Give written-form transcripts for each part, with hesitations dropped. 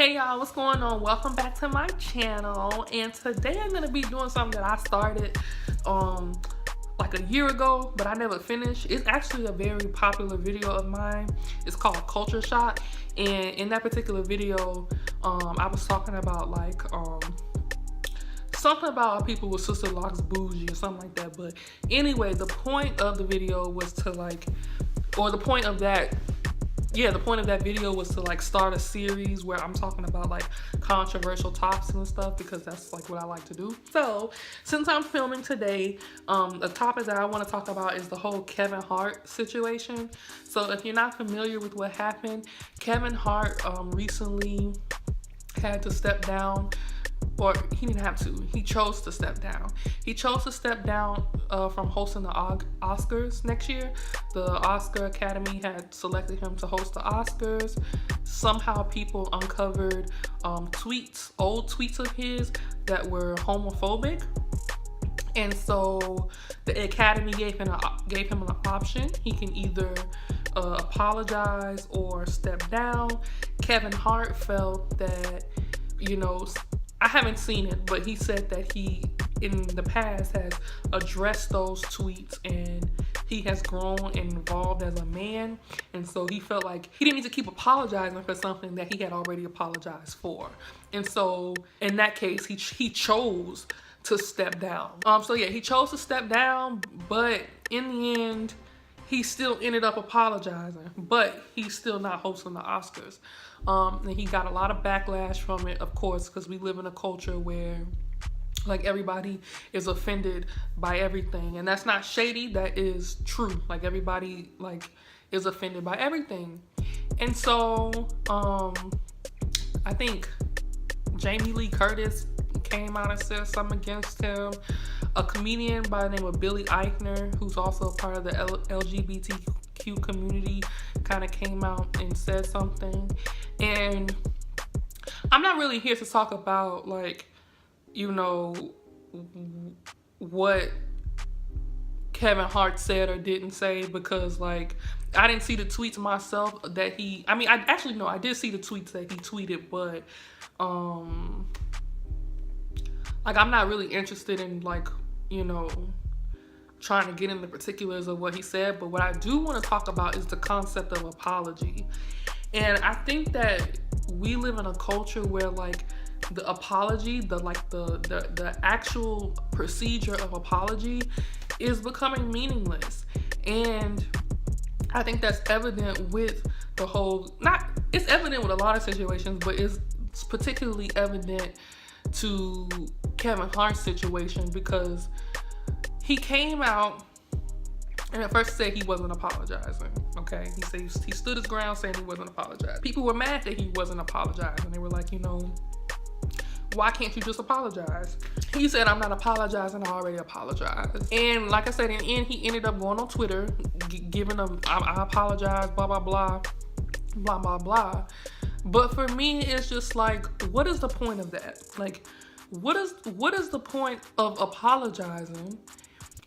Hey y'all, what's going on? Welcome back to my channel, and today I'm gonna be doing something that I started like a year ago, but I never finished. It's actually a very popular video of mine. It's called Culture Shock, and in that particular video I was talking about like something about people with sister locks bougie or something like that. But anyway, the point of the video was to the point of that video was to like start a series where I'm talking about like controversial topics and stuff, because that's like what I like to do. So since I'm filming today, the topic that I want to talk about is the whole Kevin Hart situation. So if you're not familiar with what happened, Kevin Hart recently had to step down. Or he didn't have to. He chose to step down. He chose to step down from hosting the Oscars next year. The Oscar Academy had selected him to host the Oscars. Somehow people uncovered old tweets of his that were homophobic. And so the Academy gave him an option. He can either apologize or step down. Kevin Hart felt that, I haven't seen it, but he said that he, in the past, has addressed those tweets and he has grown and evolved as a man. And so he felt like he didn't need to keep apologizing for something that he had already apologized for. And so in that case, he chose to step down. He chose to step down, but in the end, he still ended up apologizing, but he's still not hosting the Oscars. And he got a lot of backlash from it, of course, because we live in a culture where like everybody is offended by everything. And that's not shady, that is true. Like everybody is offended by everything. And so I think Jamie Lee Curtis came out and said something against him. A comedian by the name of Billy Eichner, who's also a part of the LGBTQ community, kind of came out and said something. And I'm not really here to talk about what Kevin Hart said or didn't say, because I didn't see the tweets myself that I did see the tweets that he tweeted, but I'm not really interested in trying to get in the particulars of what he said. But what I do want to talk about is the concept of apology. And I think that we live in a culture where the apology, the actual procedure of apology is becoming meaningless. And I think that's evident with it's evident with a lot of situations, but it's particularly evident to Kevin Hart's situation, because he came out and at first said he wasn't apologizing. Okay, he said he stood his ground saying he wasn't apologizing. People were mad that he wasn't apologizing. They were like, why can't you just apologize? He said, I'm not apologizing, I already apologized. And like I said, in the end, he ended up going on Twitter, giving I apologize, blah, blah, blah, blah, blah, blah. But for me, it's just what is the point of that? What is the point of apologizing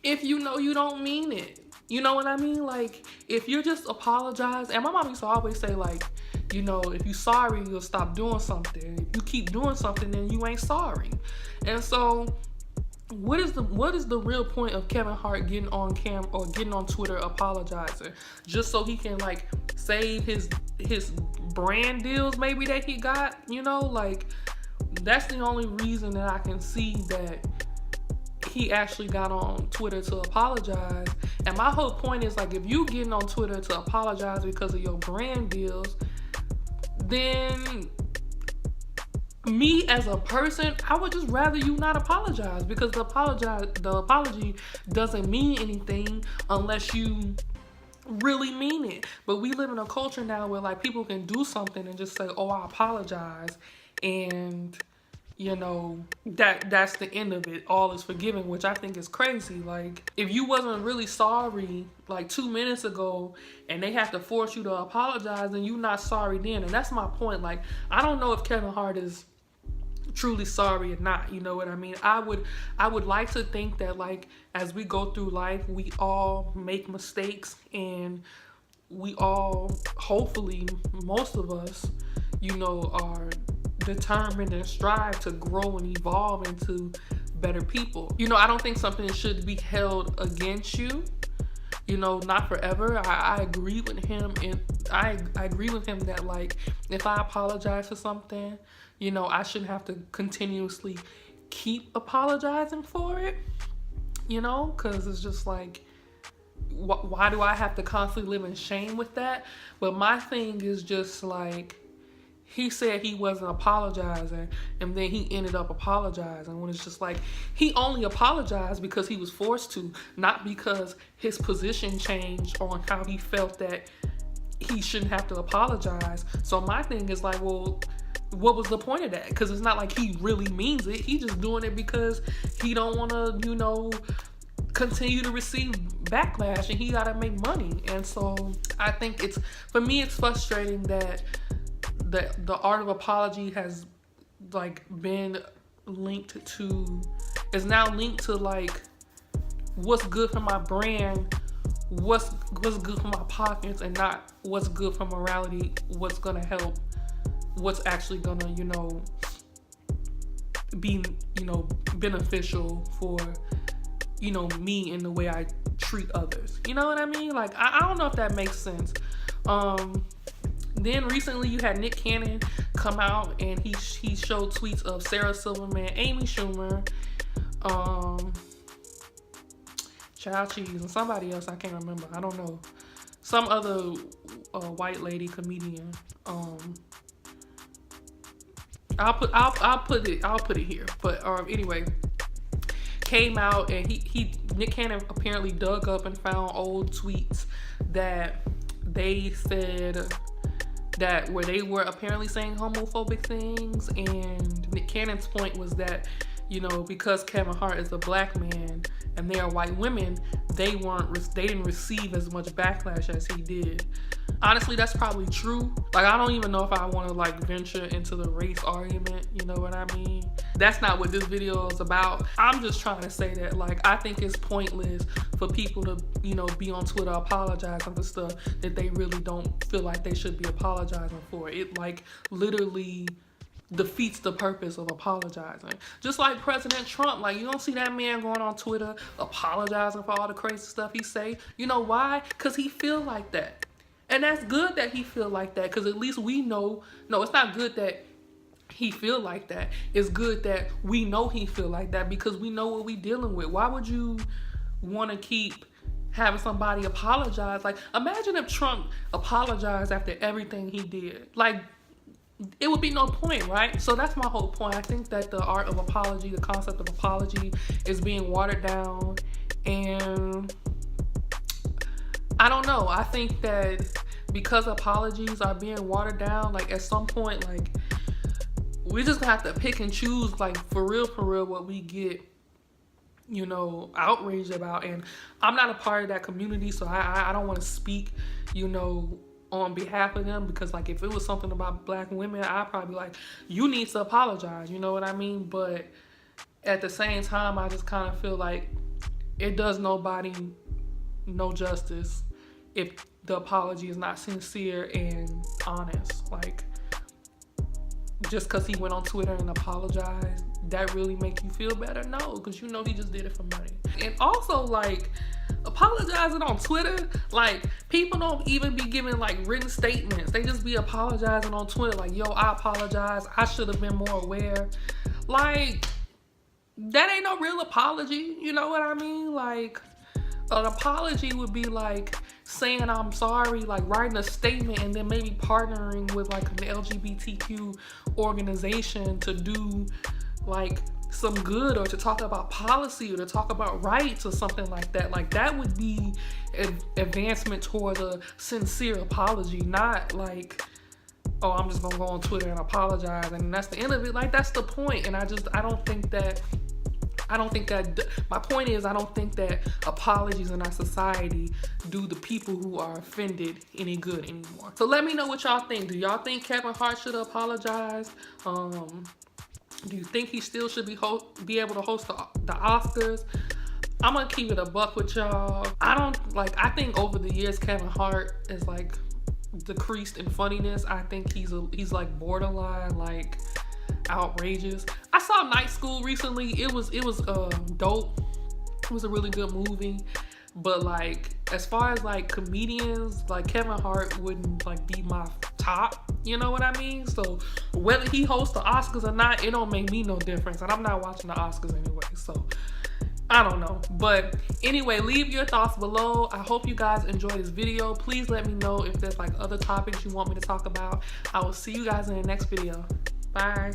if you don't mean it? You know what I mean? If you're just apologize, and my mom used to always say if you're sorry, you'll stop doing something. If you keep doing something, then you ain't sorry. And so what is the real point of Kevin Hart getting on camera or getting on Twitter apologizing just so he can save his brand deals maybe that he got? That's the only reason that I can see that he actually got on Twitter to apologize. And my whole point is if you getting on Twitter to apologize because of your brand deals, then me as a person, I would just rather you not apologize, because the apology doesn't mean anything unless you really mean it. But we live in a culture now where people can do something and just say, oh, I apologize, and that's the end of it. All is forgiven, which I think is crazy. If you wasn't really sorry 2 minutes ago and they have to force you to apologize, then you're not sorry then. And that's my point. I don't know if Kevin Hart is truly sorry or not, you know what I mean? I would like to think that as we go through life, we all make mistakes, and we all, hopefully most of us, are determined and strive to grow and evolve into better people. You know, I don't think something should be held against you, you know, not forever. I agree with him, and I agree with him that, like, if I apologize for something, you know, I shouldn't have to continuously keep apologizing for it, you know, because it's just like, why do I have to constantly live in shame with that? But my thing is just like, he said he wasn't apologizing, and then he ended up apologizing, when it's just like, he only apologized because he was forced to, not because his position changed on how he felt that he shouldn't have to apologize. So my thing is like, well, what was the point of that? Because it's not like he really means it. He just doing it because he don't want to, you know, continue to receive backlash, and he got to make money. And so I think it's, for me, it's frustrating that the art of apology has like been linked to, is now linked to like what's good for my brand, what's good for my pockets, and not what's good for morality, what's gonna help, what's actually gonna, you know, be, you know, beneficial for, you know, me in the way I treat others. You know what I mean? Like, I don't know if that makes sense. Then recently you had Nick Cannon come out, and he showed tweets of Sarah Silverman, Amy Schumer, Child Cheese, and somebody else I can't remember. I don't know. Some other white lady comedian. I'll put it here. But anyway, came out, and Nick Cannon apparently dug up and found old tweets that they said that where they were apparently saying homophobic things. And Nick Cannon's point was that, you know, because Kevin Hart is a black man and they are white women, they didn't receive as much backlash as he did. Honestly, that's probably true. Like, I don't even know if I want to like venture into the race argument, you know what I mean? That's not what this video is about. I'm just trying to say that, like, I think it's pointless for people to, you know, be on Twitter apologizing for stuff that they really don't feel like they should be apologizing for. It like literally defeats the purpose of apologizing. Just like President Trump, like, you don't see that man going on Twitter apologizing for all the crazy stuff he say. You know why? Because he feel like that. And that's good that he feel like that, because at least we know, no, it's not good that he feel like that. It's good that we know he feel like that, because we know what we dealing with. Why would you want to keep having somebody apologize? Like, imagine if Trump apologized after everything he did. Like, it would be no point, right? So that's my whole point. I think that the art of apology, the concept of apology, is being watered down, and I don't know. I think that because apologies are being watered down, like, at some point, like, we're just gonna have to pick and choose, like, for real, what we get, you know, outraged about. And I'm not a part of that community, so I don't want to speak, you know, on behalf of them, because, like, if it was something about black women, I'd probably be like, you need to apologize, you know what I mean? But at the same time, I just kind of feel like it does nobody no justice if the apology is not sincere and honest. Like, just because he went on Twitter and apologized, that really make you feel better? No, because you know he just did it for money. And also, like, apologizing on Twitter, like, people don't even be giving like written statements. They just be apologizing on Twitter, like, yo, I apologize, I should have been more aware. Like, that ain't no real apology, you know what I mean? Like, an apology would be like saying I'm sorry, like writing a statement, and then maybe partnering with like an LGBTQ organization to do like some good, or to talk about policy, or to talk about rights, or something like that. Like, that would be an advancement toward a sincere apology, not like, oh, I'm just gonna go on Twitter and apologize and that's the end of it. Like, that's the point. And I don't think that my point is, I don't think that apologies in our society do the people who are offended any good anymore. So let me know what y'all think. Do y'all think Kevin Hart should apologize? Do you think he still should be able to host the Oscars? I'm gonna keep it a buck with y'all. I think over the years Kevin Hart is like decreased in funniness. I think he's like borderline, like, outrageous. I saw Night School recently. It was dope. It was a really good movie. But like, as far as like comedians, like Kevin Hart wouldn't like be my top, you know what I mean? So whether he hosts the Oscars or not, it don't make me no difference. And I'm not watching the Oscars anyway, so I don't know. But anyway, leave your thoughts below. I hope you guys enjoy this video. Please let me know if there's like other topics you want me to talk about. I will see you guys in the next video. Bye.